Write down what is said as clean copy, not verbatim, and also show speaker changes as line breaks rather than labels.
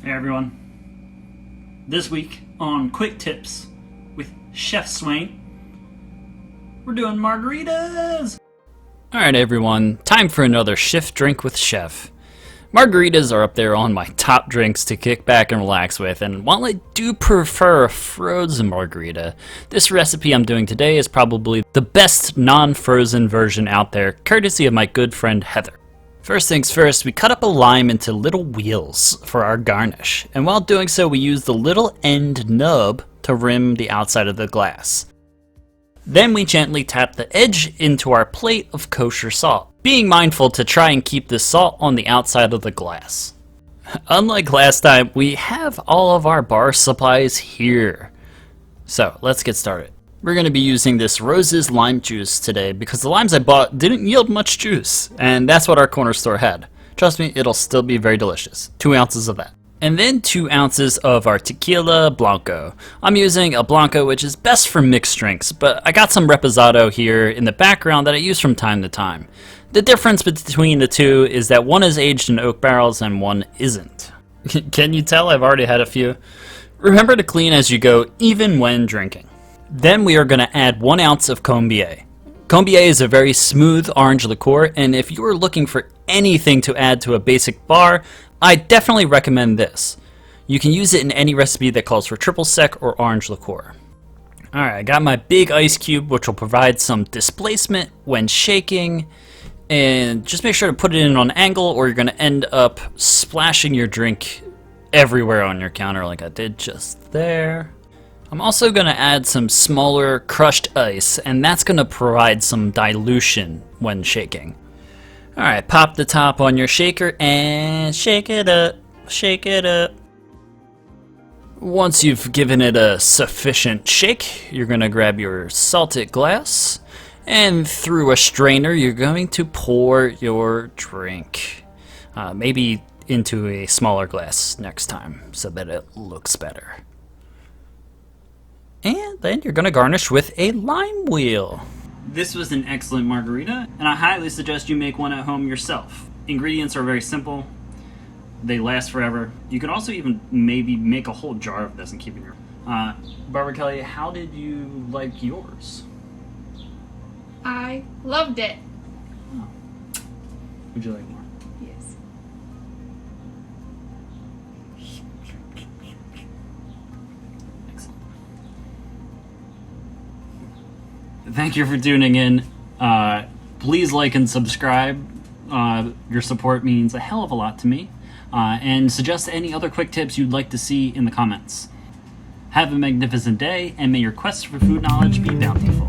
Hey everyone. This week on Quick Tips with Chef Swain, we're doing margaritas!
Alright everyone, time for another Shift Drink with Chef. Margaritas are up there on my top drinks to kick back and relax with, and while I do prefer a frozen margarita, this recipe I'm doing today is probably the best non-frozen version out there, courtesy of my good friend Heather. First things first, we cut up a lime into little wheels for our garnish, and while doing so we use the little end nub to rim the outside of the glass. Then we gently tap the edge into our plate of kosher salt, being mindful to try and keep the salt on the outside of the glass. Unlike last time, we have all of our bar supplies here. So let's get started. We're going to be using this Rose's lime juice today because the limes I bought didn't yield much juice, and that's what our corner store had. Trust me, it'll still be very delicious. 2 ounces of that. And then 2 ounces of our tequila blanco. I'm using a blanco which is best for mixed drinks, but I got some reposado here in the background that I use from time to time. The difference between the two is that one is aged in oak barrels and one isn't. Can you tell I've already had a few? Remember to clean as you go, even when drinking. Then we are going to add 1 ounce of Combier. Combier is a very smooth orange liqueur, and if you are looking for anything to add to a basic bar, I definitely recommend this. You can use it in any recipe that calls for triple sec or orange liqueur. Alright, I got my big ice cube, which will provide some displacement when shaking, and just make sure to put it in on an angle or you're going to end up splashing your drink everywhere on your counter like I did just there. I'm also going to add some smaller crushed ice, and that's going to provide some dilution when shaking. Alright, pop the top on your shaker and shake it up, shake it up. Once you've given it a sufficient shake, you're going to grab your salted glass, and through a strainer you're going to pour your drink. Maybe into a smaller glass next time so that it looks better. And then you're going to garnish with a lime wheel.
This was an excellent margarita, and I highly suggest you make one at home yourself. Ingredients are very simple. They last forever. You could also even maybe make a whole jar of this and keep it in your... Barbara Kelly, how did you like yours?
I loved it.
Oh. Would you like more?
Yes.
Excellent. Thank you for tuning in. Please like and subscribe. Your support means a hell of a lot to me. And suggest any other quick tips you'd like to see in the comments. Have a magnificent day, and may your quest for food knowledge be bountiful.